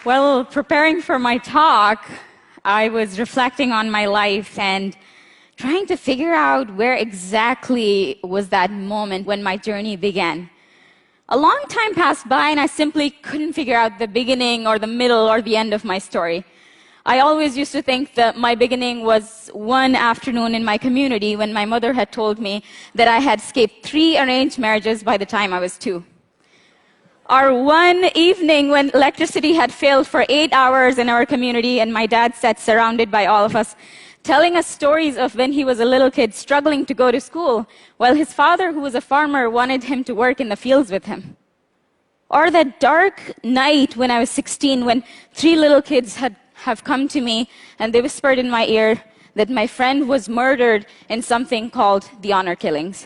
Well, preparing for my talk, I was reflecting on my life and trying to figure out where exactly was that moment when my journey began. A long time passed by and I simply couldn't figure out the beginning or the middle or the end of my story. I always used to think that my beginning was one afternoon in my community when my mother had told me that I had escaped 3 arranged marriages by the time I was 2. Or one evening when electricity had failed for 8 hours in our community and my dad sat surrounded by all of us, telling us stories of when he was a little kid struggling to go to school, while his father, who was a farmer, wanted him to work in the fields with him. Or that dark night when I was 16, when 3 little kids have come to me and they whispered in my ear that my friend was murdered in something called the honor killings.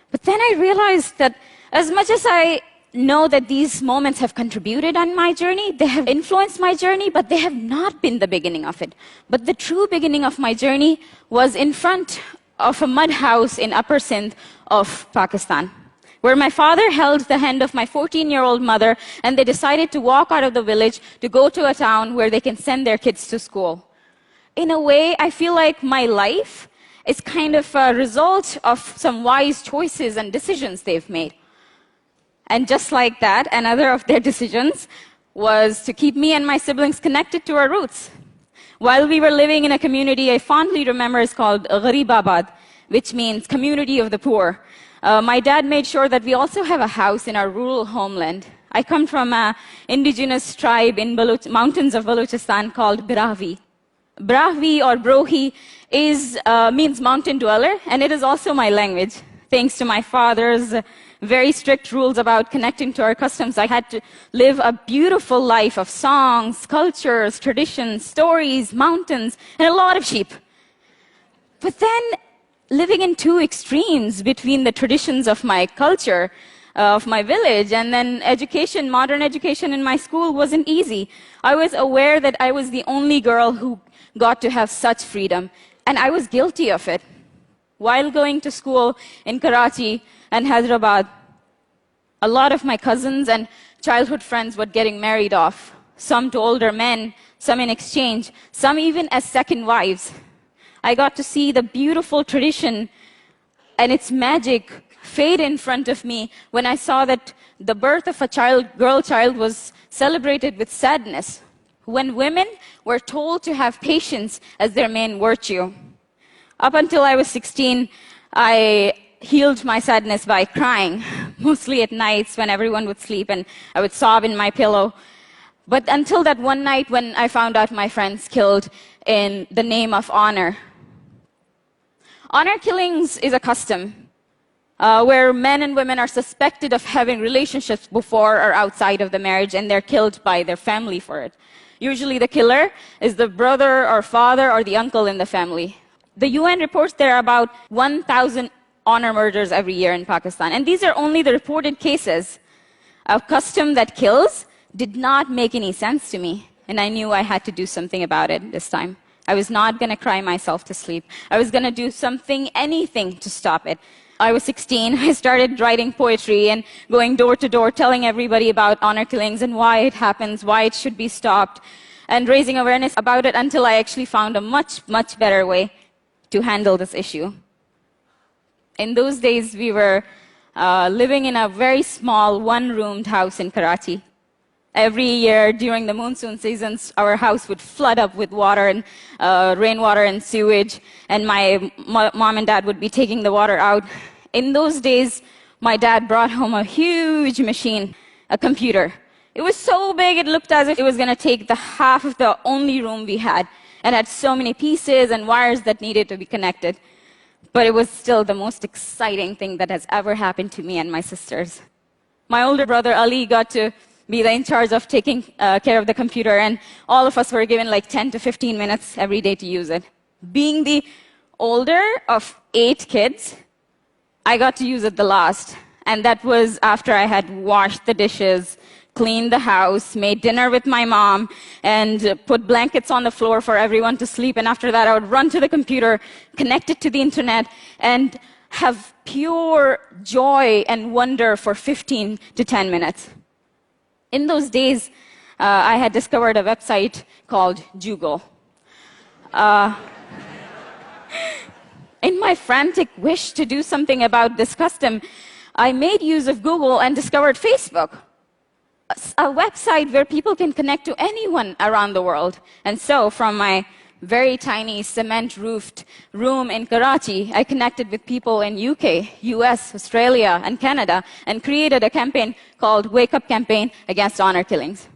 But then I realized that as much as I know that these moments have contributed on my journey, they have influenced my journey, but they have not been the beginning of it. But the true beginning of my journey was in front of a mud house in Upper Sindh of Pakistan, where my father held the hand of my 14-year-old mother, and they decided to walk out of the village to go to a town where they can send their kids to school. In a way, I feel like my life is kind of a result of some wise choices and decisions they've made. And just like that, another of their decisions was to keep me and my siblings connected to our roots. While we were living in a community I fondly remember is called Gharibabad, which means community of the poor. My dad made sure that we also have a house in our rural homeland. I come from an indigenous tribe in mountains of Balochistan called Bravi. Bravi or Brohi means mountain dweller, and it is also my language. Thanks to my father's very strict rules about connecting to our customs, I had to live a beautiful life of songs, cultures, traditions, stories, mountains, and a lot of sheep. But then, living in 2 extremes between the traditions of my culture, of my village, and then education, modern education in my school wasn't easy. I was aware that I was the only girl who got to have such freedom, and I was guilty of it. While going to school in Karachi and Hyderabad, a lot of my cousins and childhood friends were getting married off, some to older men, some in exchange, some even as second wives. I got to see the beautiful tradition and its magic fade in front of me when I saw that the birth of a girl child was celebrated with sadness, when women were told to have patience as their main virtue. Up until I was 16, I healed my sadness by crying, mostly at nights when everyone would sleep and I would sob in my pillow. But until that one night when I found out my friends killed in the name of honor. Honor killings is a custom where men and women are suspected of having relationships before or outside of the marriage, and they're killed by their family for it. Usually the killer is the brother or father or the uncle in the family. The UN reports there are about 1,000 honor murders every year in Pakistan. And these are only the reported cases. A custom that kills did not make any sense to me. And I knew I had to do something about it this time. I was not going to cry myself to sleep. I was going to do something, anything to stop it. I was 16. I started writing poetry and going door to door, telling everybody about honor killings and why it happens, why it should be stopped, and raising awareness about it until I actually found a much, much better way to handle this issue. In those days, we were living in a very small, one-roomed house in Karachi. Every year during the monsoon seasons, our house would flood up with water and rainwater and sewage, and my mom and dad would be taking the water out. In those days, my dad brought home a huge machine, a computer. It was so big, it looked as if it was going to take the half of the only room we had, and had so many pieces and wires that needed to be connected. But it was still the most exciting thing that has ever happened to me and my sisters. My older brother, Ali, got to be in charge of taking care of the computer, and all of us were given like 10 to 15 minutes every day to use it. Being the older of 8 kids, I got to use it the last. And that was after I had washed the dishes, cleaned the house, made dinner with my mom, and put blankets on the floor for everyone to sleep. And after that, I would run to the computer, connect it to the internet, and have pure joy and wonder for 15 to 10 minutes. In those days, I had discovered a website called Jugo. In my frantic wish to do something about this custom, I made use of Google and discovered Facebook, a website where people can connect to anyone around the world. And so, from my very tiny cement-roofed room in Karachi, I connected with people in UK, US, Australia, and Canada, and created a campaign called Wake Up Campaign Against Honor Killings.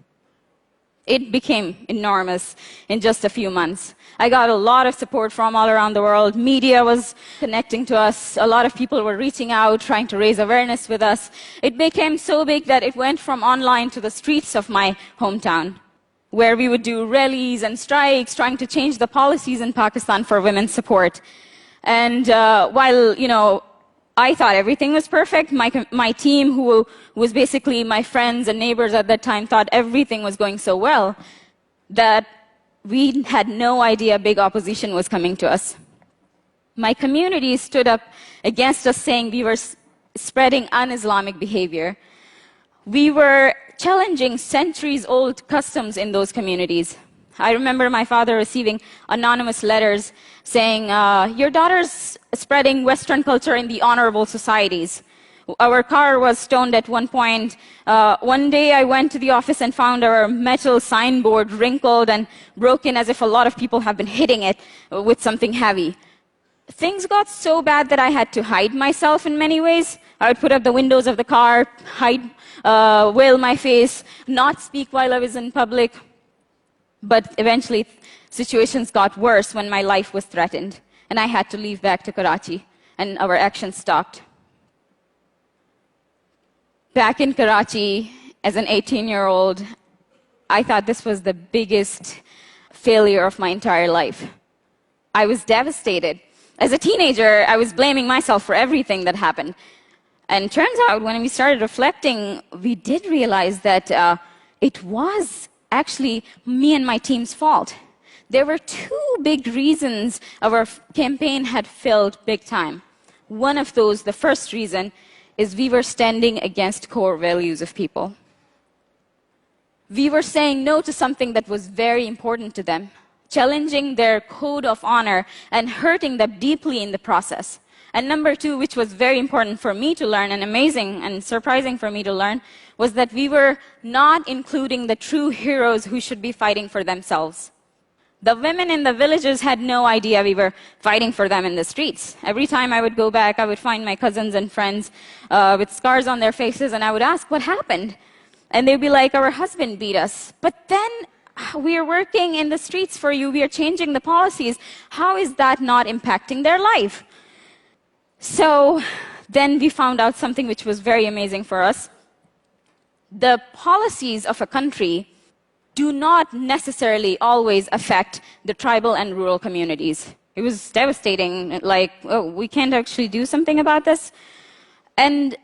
It became enormous in just a few months. I got a lot of support from all around the world. Media was connecting to us. A lot of people were reaching out, trying to raise awareness with us. It became so big that it went from online to the streets of my hometown, where we would do rallies and strikes, trying to change the policies in Pakistan for women's support. And while, I thought everything was perfect, my team, who was basically my friends and neighbors at that time, thought everything was going so well that we had no idea big opposition was coming to us. My community stood up against us, saying we were spreading un-Islamic behavior. We were challenging centuries-old customs in those communities. I remember my father receiving anonymous letters saying, your daughter's spreading Western culture in the honorable societies. Our car was stoned at one point. One day I went to the office and found our metal signboard wrinkled and broken, as if a lot of people have been hitting it with something heavy. Things got so bad that I had to hide myself in many ways. I would put up the windows of the car, hide, veil my face, not speak while I was in public. But eventually, situations got worse when my life was threatened, and I had to leave back to Karachi, and our action stopped. Back in Karachi, as an 18-year-old, I thought this was the biggest failure of my entire life. I was devastated. As a teenager, I was blaming myself for everything that happened. And turns out, when we started reflecting, we did realize that it was actually me and my team's fault. There were two big reasons our campaign had failed big time. One of those, the first reason, is we were standing against core values of people. We were saying no to something that was very important to them, challenging their code of honor and hurting them deeply in the process. And number two, which was very important for me to learn, and amazing and surprising for me to learn, was that we were not including the true heroes who should be fighting for themselves. The women in the villages had no idea we were fighting for them in the streets. Every time I would go back, I would find my cousins and friends with scars on their faces, and I would ask, what happened? And they'd be like, our husband beat us. But then, we are working in the streets for you, we are changing the policies. How is that not impacting their life? So then we found out something which was very amazing for us. The policies of a country do not necessarily always affect the tribal and rural communities. It was devastating, like, oh, we can't actually do something about this. And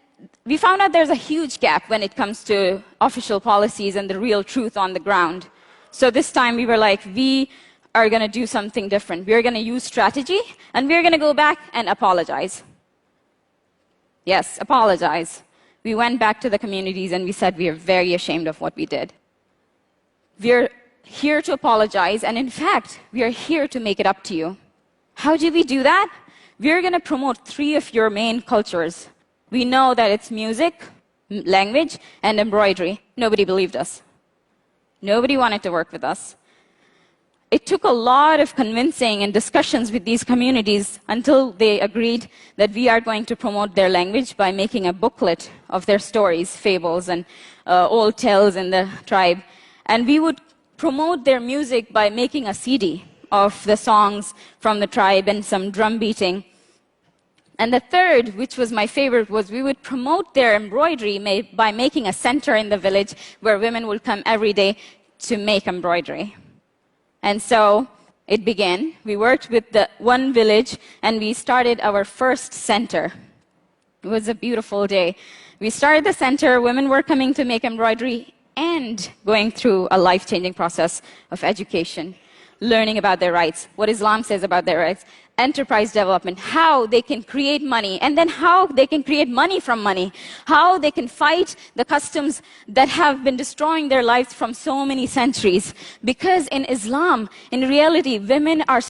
we found out there's a huge gap when it comes to official policies and the real truth on the ground. So this time we were like, we are going to do something different. We're going to use strategy, and we're going to go back and apologize. Yes, apologize. We went back to the communities and we said we are very ashamed of what we did. We're here to apologize, and in fact, we are here to make it up to you. How do we do that? We're going to promote 3 of your main cultures. We know that it's music, language, and embroidery. Nobody believed us. Nobody wanted to work with us. It took a lot of convincing and discussions with these communities until they agreed that we are going to promote their language by making a booklet of their stories, fables, and old tales in the tribe. And we would promote their music by making a CD of the songs from the tribe and some drum beating. And the third, which was my favorite, was we would promote their embroidery by making a center in the village where women would come every day to make embroidery. And so it began. We worked with the one village, and we started our first center. It was a beautiful day. We started the center. Women were coming to make embroidery and going through a life-changing process of education, learning about their rights, what Islam says about their rights, enterprise development, how they can create money, and then how they can create money from money, how they can fight the customs that have been destroying their lives from so many centuries. Because in Islam, in reality, women are